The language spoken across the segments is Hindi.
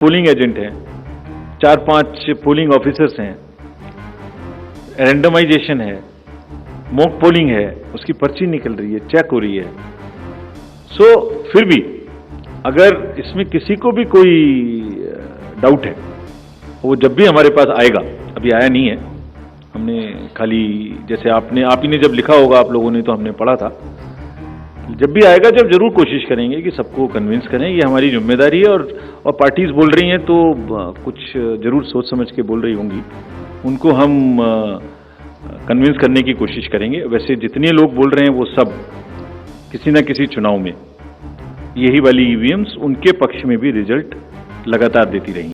पोलिंग एजेंट हैं, 4-5 पोलिंग ऑफिसर्स हैं, रैंडमाइजेशन है, मॉक पोलिंग है, उसकी पर्ची निकल रही है, चेक हो रही है। फिर भी अगर इसमें किसी को भी कोई डाउट है, वो जब भी हमारे पास आएगा, अभी आया नहीं है, हमने खाली जैसे आप ही ने जब लिखा होगा आप लोगों ने तो हमने पढ़ा था, जब भी आएगा जब जरूर कोशिश करेंगे कि सबको कन्विंस करें, ये हमारी जिम्मेदारी है। और पार्टीज बोल रही हैं तो कुछ जरूर सोच समझ के बोल रही होंगी, उनको हम कन्विंस करने की कोशिश करेंगे। वैसे जितने लोग बोल रहे हैं वो सब किसी न किसी चुनाव में यही वाली ईवीएम्स उनके पक्ष में भी रिजल्ट लगातार देती रही।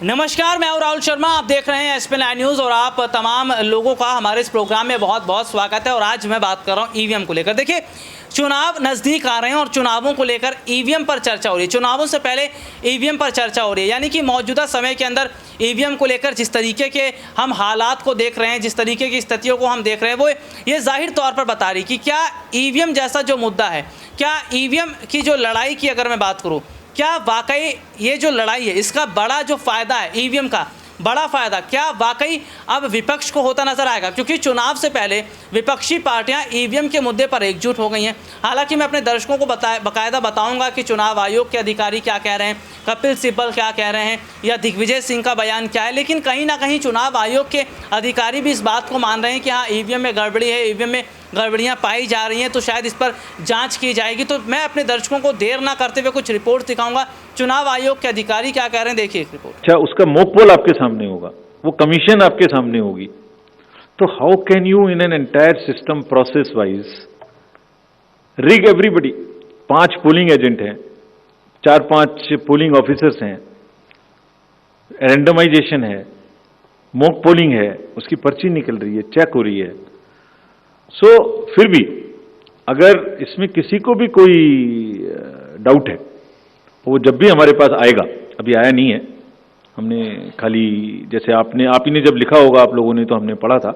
नमस्कार, मैं हूं राहुल शर्मा, आप देख रहे हैं SP9 न्यूज़ और आप तमाम लोगों का हमारे इस प्रोग्राम में बहुत बहुत स्वागत है। और आज मैं बात कर रहा हूं ईवीएम को लेकर। देखिए, चुनाव नज़दीक आ रहे हैं और चुनावों को लेकर ईवीएम पर चर्चा हो रही है। चुनावों से पहले ईवीएम पर चर्चा हो रही है, यानी कि मौजूदा समय के अंदर ईवीएम को लेकर जिस तरीके के हम हालात को देख रहे हैं, जिस तरीके की स्थितियों को हम देख रहे हैं, वो ये जाहिर तौर पर बता रही कि क्या ईवीएम जैसा जो मुद्दा है, क्या ईवीएम की जो लड़ाई की अगर मैं बात करूँ, क्या वाकई ये जो लड़ाई है इसका बड़ा जो फ़ायदा है, ईवीएम का बड़ा फ़ायदा क्या वाकई अब विपक्ष को होता नज़र आएगा? क्योंकि चुनाव से पहले विपक्षी पार्टियां ईवीएम के मुद्दे पर एकजुट हो गई हैं। हालांकि मैं अपने दर्शकों को बाकायदा बताऊंगा कि चुनाव आयोग के अधिकारी क्या कह रहे हैं, कपिल सिब्बल क्या कह रहे हैं, या दिग्विजय सिंह का बयान क्या है। लेकिन कहीं ना कहीं चुनाव आयोग के अधिकारी भी इस बात को मान रहे हैं कि हाँ, ईवीएम में गड़बड़ी है, ईवीएम में गड़बड़ियाँ पाई जा रही हैं, तो शायद इस पर जांच की जाएगी। तो मैं अपने दर्शकों को देर ना करते हुए कुछ रिपोर्ट दिखाऊंगा, चुनाव आयोग के अधिकारी क्या कह रहे हैं, देखिए एक रिपोर्ट। अच्छा, उसका मॉक पोल आपके सामने होगा, वो कमीशन आपके सामने होगी। तो how can you in an entire system process wise rig everybody? 5 polling agent हैं, 4-5 पोलिंग ऑफिसर्स हैं, रैंडमाइजेशन है, मॉक पोलिंग है, उसकी पर्ची निकल रही है, चेक हो रही है। फिर भी अगर इसमें किसी को भी कोई डाउट है, वो जब भी हमारे पास आएगा, अभी आया नहीं है, हमने खाली जैसे आप ही ने जब लिखा होगा आप लोगों ने तो हमने पढ़ा था,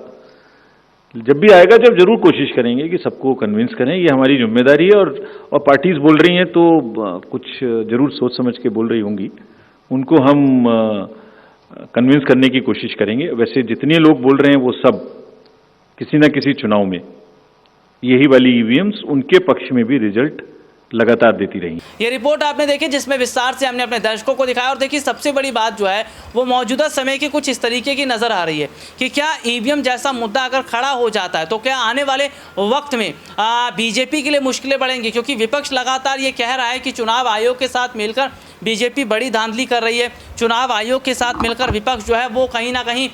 जब भी आएगा जब जरूर कोशिश करेंगे कि सबको कन्विंस करें, ये हमारी जिम्मेदारी है। और पार्टीज बोल रही हैं तो कुछ जरूर सोच समझ के बोल रही होंगी, उनको हम कन्विंस करने की कोशिश करेंगे। वैसे जितने लोग बोल रहे हैं वो सब किसी न किसी चुनाव में यही वाली ईवीएम्स उनके पक्ष में भी रिजल्ट लगातार देती रही। ये रिपोर्ट आपने देखी जिसमें विस्तार से हमने अपने दर्शकों को दिखाया। और देखिए, सबसे बड़ी बात जो है वो मौजूदा समय की कुछ इस तरीके की नज़र आ रही है कि क्या ईवीएम जैसा मुद्दा अगर खड़ा हो जाता है तो क्या आने वाले वक्त में बीजेपी के लिए मुश्किलें बढ़ेंगी? क्योंकि विपक्ष लगातार ये कह रहा है कि चुनाव आयोग के साथ मिलकर बीजेपी बड़ी धांधली कर रही है, चुनाव आयोग के साथ मिलकर विपक्ष जो है वो कहीं ना कहीं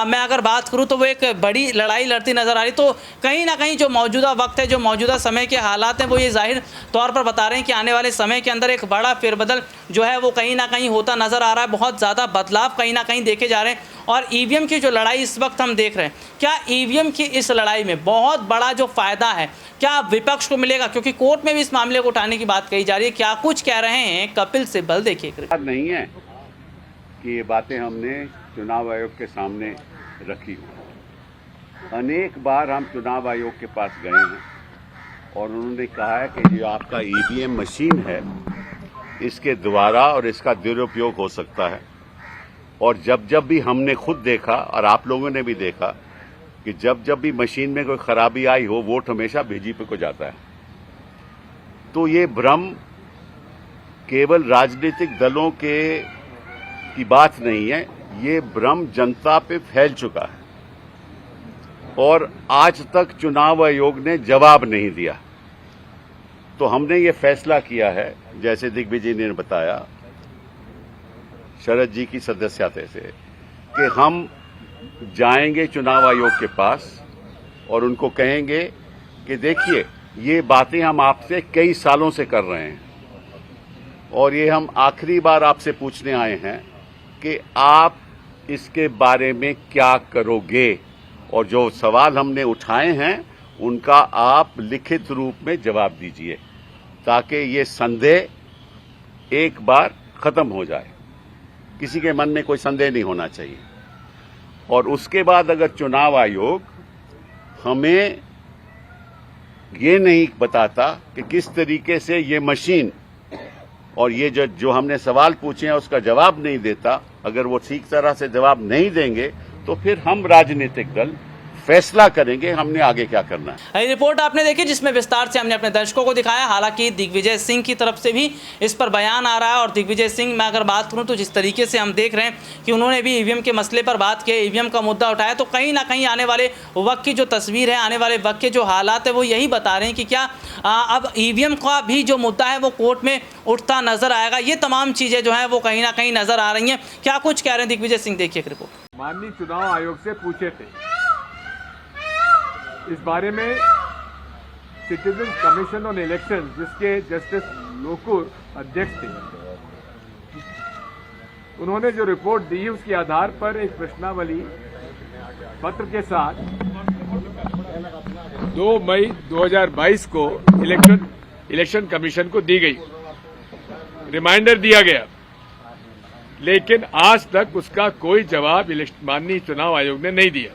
मैं अगर बात करूं तो वो एक बड़ी लड़ाई लड़ती नज़र आ रही। तो कहीं ना कहीं जो मौजूदा वक्त है, जो मौजूदा समय के हालात हैं, वो ये जाहिर तौर पर बता रहे हैं कि आने वाले समय के अंदर एक बड़ा फेरबदल जो है वो कहीं ना कहीं होता नज़र आ रहा है। बहुत ज़्यादा बदलाव कहीं ना कहीं देखे जा रहे हैं। और ईवीएम की जो लड़ाई इस वक्त हम देख रहे हैं, क्या ईवीएम की इस लड़ाई में बहुत बड़ा जो फ़ायदा है क्या विपक्ष को मिलेगा? क्योंकि कोर्ट में भी इस मामले को उठाने की बात कही जा रही है। क्या कुछ कह रहे हैं कपिल सिब्बल, देखिए। नहीं है कि ये बातें हमने चुनाव आयोग के सामने रखी हो। अनेक बार हम चुनाव आयोग के पास गए हैं और उन्होंने कहा है कि जो आपका ईवीएम मशीन है इसके द्वारा और इसका दुरुपयोग हो सकता है। और जब भी हमने खुद देखा और आप लोगों ने भी देखा कि जब भी मशीन में कोई खराबी आई हो, वोट हमेशा बीजेपी को जाता है। तो ये भ्रम केवल राजनीतिक दलों की बात नहीं है, ये भ्रम जनता पे फैल चुका है और आज तक चुनाव आयोग ने जवाब नहीं दिया। तो हमने ये फैसला किया है, जैसे दिग्विजय ने बताया शरद जी की सदस्यता से, कि हम जाएंगे चुनाव आयोग के पास और उनको कहेंगे कि देखिए, ये बातें हम आपसे कई सालों से कर रहे हैं और ये हम आखिरी बार आपसे पूछने आए हैं कि आप इसके बारे में क्या करोगे, और जो सवाल हमने उठाए हैं उनका आप लिखित रूप में जवाब दीजिए ताकि ये संदेह एक बार खत्म हो जाए। किसी के मन में कोई संदेह नहीं होना चाहिए। और उसके बाद अगर चुनाव आयोग हमें ये नहीं बताता कि किस तरीके से ये मशीन और ये जो हमने सवाल पूछे हैं उसका जवाब नहीं देता, अगर वो ठीक तरह से जवाब नहीं देंगे तो फिर हम राजनीतिक दल फैसला करेंगे हमने आगे क्या करना है। रिपोर्ट आपने देखी जिसमें विस्तार से हमने अपने दर्शकों को दिखाया। हालांकि दिग्विजय सिंह की तरफ से भी इस पर बयान आ रहा है और दिग्विजय सिंह मैं अगर बात करूं तो जिस तरीके से हम देख रहे हैं कि उन्होंने भी ईवीएम के मसले पर बात की, ईवीएम का मुद्दा उठाया, तो कहीं ना कहीं आने वाले वक्त की जो तस्वीर है, आने वाले वक्त के जो हालात है वो यही बता रहे हैं कि क्या अब ईवीएम का भी जो मुद्दा है वो कोर्ट में उठता नजर आएगा। ये तमाम चीज़ें जो हैं वो कहीं ना कहीं नजर आ रही हैं। क्या कुछ कह रहे हैं दिग्विजय सिंह, देखिए एक रिपोर्ट। माननीय चुनाव आयोग से पूछे थे इस बारे में सिटीजन कमीशन ऑन इलेक्शन जिसके जस्टिस लोकुर अध्यक्ष थे, उन्होंने जो रिपोर्ट दी उसके आधार पर एक प्रश्नावली पत्र के साथ 2 मई 2022 को इलेक्शन कमीशन को दी गई, रिमाइंडर दिया गया, लेकिन आज तक उसका कोई जवाब माननीय चुनाव आयोग ने नहीं दिया।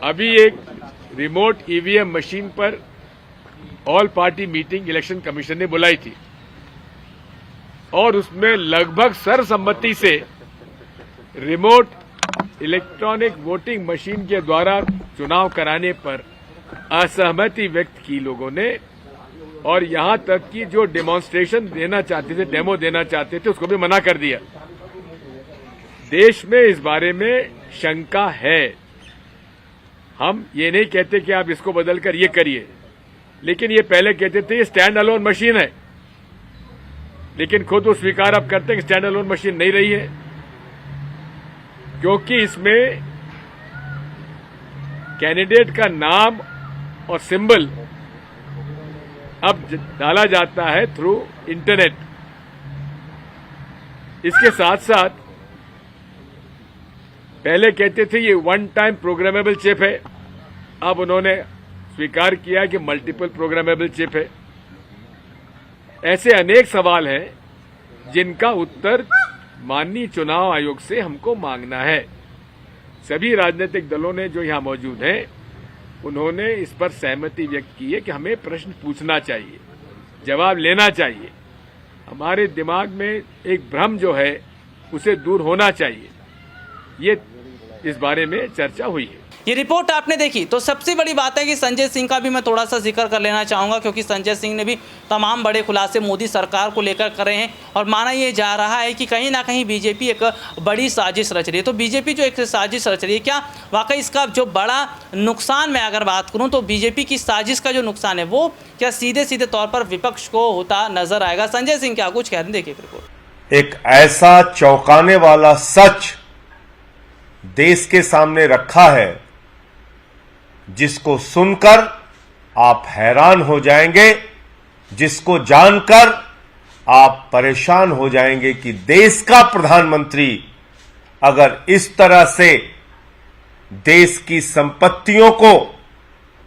अभी एक रिमोट ईवीएम मशीन पर all party meeting election commission ने बुलाई थी और उसमें लगभग सर्वसम्मति से रिमोट इलेक्ट्रॉनिक वोटिंग मशीन के द्वारा चुनाव कराने पर असहमति व्यक्त की लोगों ने, और यहां तक कि जो डेमोन्स्ट्रेशन देना चाहते थे, डेमो देना चाहते थे, उसको भी मना कर दिया। देश में इस बारे में शंका है। हम ये नहीं कहते कि आप इसको बदलकर ये करिए, लेकिन ये पहले कहते थे ये स्टैंड अलोन मशीन है, लेकिन खुद वो स्वीकार अब करते हैं कि स्टैंड अलोन मशीन नहीं रही है, क्योंकि इसमें कैंडिडेट का नाम और सिंबल अब डाला जाता है थ्रू इंटरनेट। इसके साथ साथ पहले कहते थे ये वन टाइम प्रोग्रामेबल चिप है, अब उन्होंने स्वीकार किया कि मल्टीपल प्रोग्रामेबल चिप है। ऐसे अनेक सवाल हैं जिनका उत्तर माननीय चुनाव आयोग से हमको मांगना है। सभी राजनीतिक दलों ने जो यहां मौजूद हैं उन्होंने इस पर सहमति व्यक्त की है कि हमें प्रश्न पूछना चाहिए, जवाब लेना चाहिए। हमारे दिमाग में एक भ्रम जो है उसे दूर होना चाहिए। ये इस बारे में चर्चा हुई है। ये रिपोर्ट आपने देखी तो सबसे बड़ी बात है कि संजय सिंह का भी मैं थोड़ा सा जिक्र कर लेना चाहूँगा, क्योंकि संजय सिंह ने भी तमाम बड़े खुलासे मोदी सरकार को लेकर करे हैं और माना ये जा रहा है कि कहीं ना कहीं बीजेपी एक बड़ी साजिश रच रही है। तो बीजेपी जो एक साजिश रच रही है, क्या वाकई इसका जो बड़ा नुकसान मैं अगर बात करूँ तो बीजेपी की साजिश का जो नुकसान है वो क्या सीधे सीधे तौर पर विपक्ष को होता नजर आएगा? संजय सिंह क्या कुछ कह रहे हैं, देखिए रिपोर्ट। एक ऐसा चौंकाने वाला सच देश के सामने रखा है जिसको सुनकर आप हैरान हो जाएंगे, जिसको जानकर आप परेशान हो जाएंगे कि देश का प्रधानमंत्री अगर इस तरह से देश की संपत्तियों को,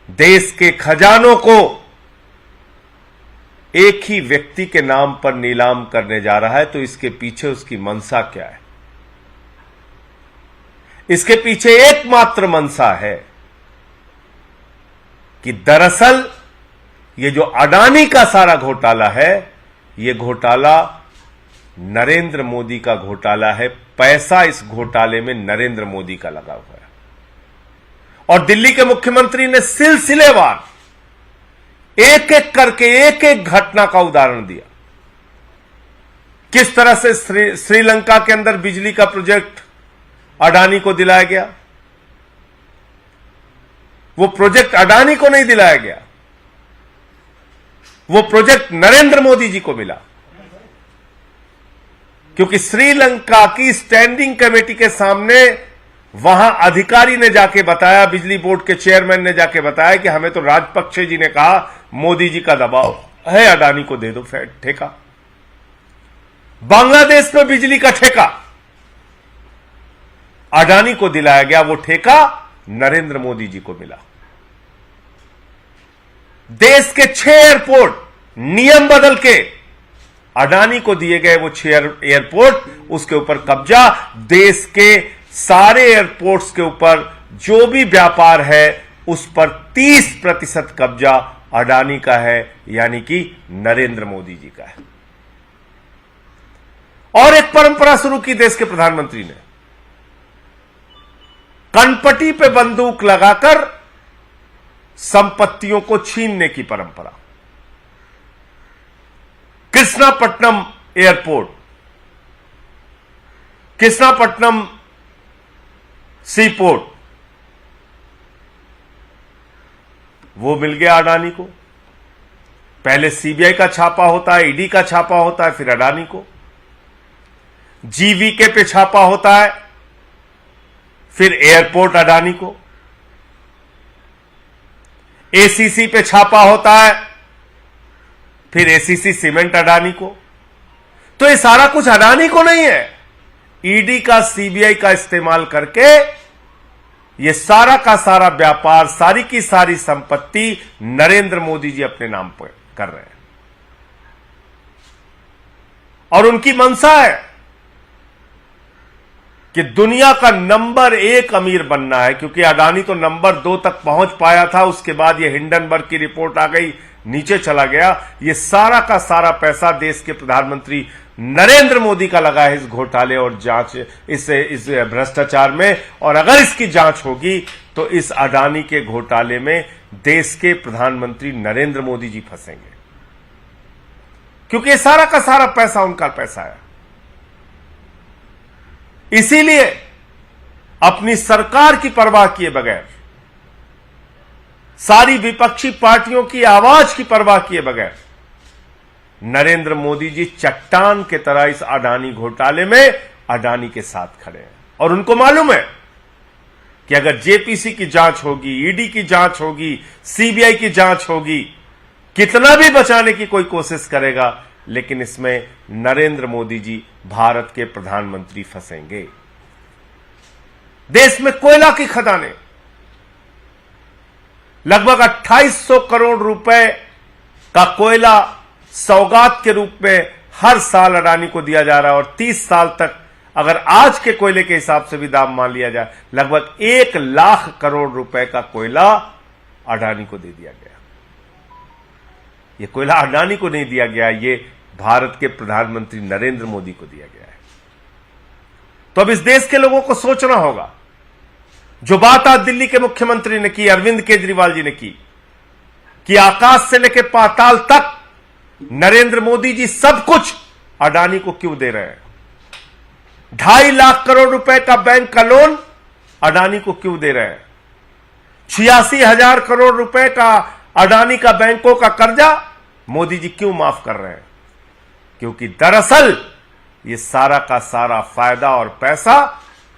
देश के खजानों को एक ही व्यक्ति के नाम पर नीलाम करने जा रहा है तो इसके पीछे उसकी मंशा क्या है? इसके पीछे एकमात्र मंशा है कि दरअसल ये जो अडानी का सारा घोटाला है, ये घोटाला नरेंद्र मोदी का घोटाला है। पैसा इस घोटाले में नरेंद्र मोदी का लगा हुआ है और दिल्ली के मुख्यमंत्री ने सिलसिलेवार एक एक करके एक एक घटना का उदाहरण दिया। किस तरह से श्रीलंका के अंदर बिजली का प्रोजेक्ट अडानी को दिलाया गया, वो प्रोजेक्ट अडानी को नहीं दिलाया गया, वो प्रोजेक्ट नरेंद्र मोदी जी को मिला, क्योंकि श्रीलंका की स्टैंडिंग कमेटी के सामने वहां अधिकारी ने जाके बताया, बिजली बोर्ड के चेयरमैन ने जाके बताया कि हमें तो राजपक्षे जी ने कहा मोदी जी का दबाव है, अडानी को दे दो ठेका। बांग्लादेश में बिजली का ठेका अडानी को दिलाया गया, वो ठेका नरेंद्र मोदी जी को मिला। देश के 6 एयरपोर्ट नियम बदल के अडानी को दिए गए वो 6 एयरपोर्ट, उसके ऊपर कब्जा, देश के सारे एयरपोर्ट्स के ऊपर जो भी व्यापार है उस पर 30% कब्जा अडानी का है, यानी कि नरेंद्र मोदी जी का है। और एक परंपरा शुरू की देश के प्रधानमंत्री ने, कनपटी पे बंदूक लगाकर संपत्तियों को छीनने की परंपरा। कृष्णापट्टनम एयरपोर्ट, कृष्णापट्टनम सीपोर्ट, वो मिल गया अडानी को। पहले सीबीआई का छापा होता है, ईडी का छापा होता है, फिर अडानी को। जीवीके पे छापा होता है, फिर एयरपोर्ट अडानी को। एसीसी पे छापा होता है, फिर एसीसी सीमेंट अडानी को। तो ये सारा कुछ अडानी को नहीं है, ईडी का, सीबीआई का इस्तेमाल करके ये सारा का सारा व्यापार, सारी की सारी संपत्ति नरेंद्र मोदी जी अपने नाम पर कर रहे हैं। और उनकी मंशा है कि दुनिया का नंबर 1 अमीर बनना है, क्योंकि अडानी तो नंबर 2 तक पहुंच पाया था, उसके बाद ये हिंडनबर्ग की रिपोर्ट आ गई, नीचे चला गया। ये सारा का सारा पैसा देश के प्रधानमंत्री नरेंद्र मोदी का लगा है इस घोटाले और जांच, इस भ्रष्टाचार में। और अगर इसकी जांच होगी तो इस अडानी के घोटाले में देश के प्रधानमंत्री नरेंद्र मोदी जी फंसेंगे, क्योंकि ये सारा का सारा पैसा उनका पैसा है। इसीलिए अपनी सरकार की परवाह किए बगैर, सारी विपक्षी पार्टियों की आवाज की परवाह किए बगैर नरेंद्र मोदी जी चट्टान के तरह इस अडानी घोटाले में अडानी के साथ खड़े हैं। और उनको मालूम है कि अगर जेपीसी की जांच होगी, ईडी की जांच होगी, सीबीआई की जांच होगी, कितना भी बचाने की कोई कोशिश करेगा, लेकिन इसमें नरेंद्र मोदी जी भारत के प्रधानमंत्री फंसेंगे। देश में कोयला की खदानें, लगभग 2800 करोड़ रुपए का कोयला सौगात के रूप में हर साल अडानी को दिया जा रहा है। और 30 साल तक, अगर आज के कोयले के हिसाब से भी दाम मान लिया जाए, लगभग 1 लाख करोड़ रुपए का कोयला अडानी को दे दिया गया। यह कोयला अडानी को नहीं दिया गया, ये भारत के प्रधानमंत्री नरेंद्र मोदी को दिया गया है। तो अब इस देश के लोगों को सोचना होगा, जो बात आज दिल्ली के मुख्यमंत्री ने की, अरविंद केजरीवाल जी ने की, कि आकाश से लेकर पाताल तक नरेंद्र मोदी जी सब कुछ अडानी को क्यों दे रहे हैं? 2.5 लाख करोड़ रुपए का बैंक का लोन अडानी को क्यों दे रहे हैं? 86,000 करोड़ रुपए का अडानी का बैंकों का कर्जा मोदी जी क्यों माफ कर रहे हैं? क्योंकि दरअसल ये सारा का सारा फायदा और पैसा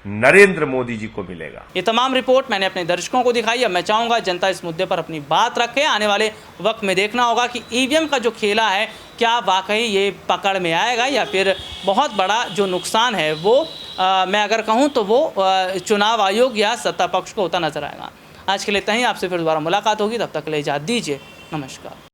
नरेंद्र मोदी जी को मिलेगा। ये तमाम रिपोर्ट मैंने अपने दर्शकों को दिखाई। अब मैं चाहूंगा जनता इस मुद्दे पर अपनी बात रखे। आने वाले वक्त में देखना होगा कि ईवीएम का जो खेला है, क्या वाकई ये पकड़ में आएगा, या फिर बहुत बड़ा जो नुकसान है वो मैं अगर कहूँ तो वो चुनाव आयोग या सत्ता पक्ष को होता नजर आएगा। आज के लिए इतना ही। आपसे फिर दोबारा मुलाकात होगी, तब तक के लिए इजाज़त दीजिए। नमस्कार।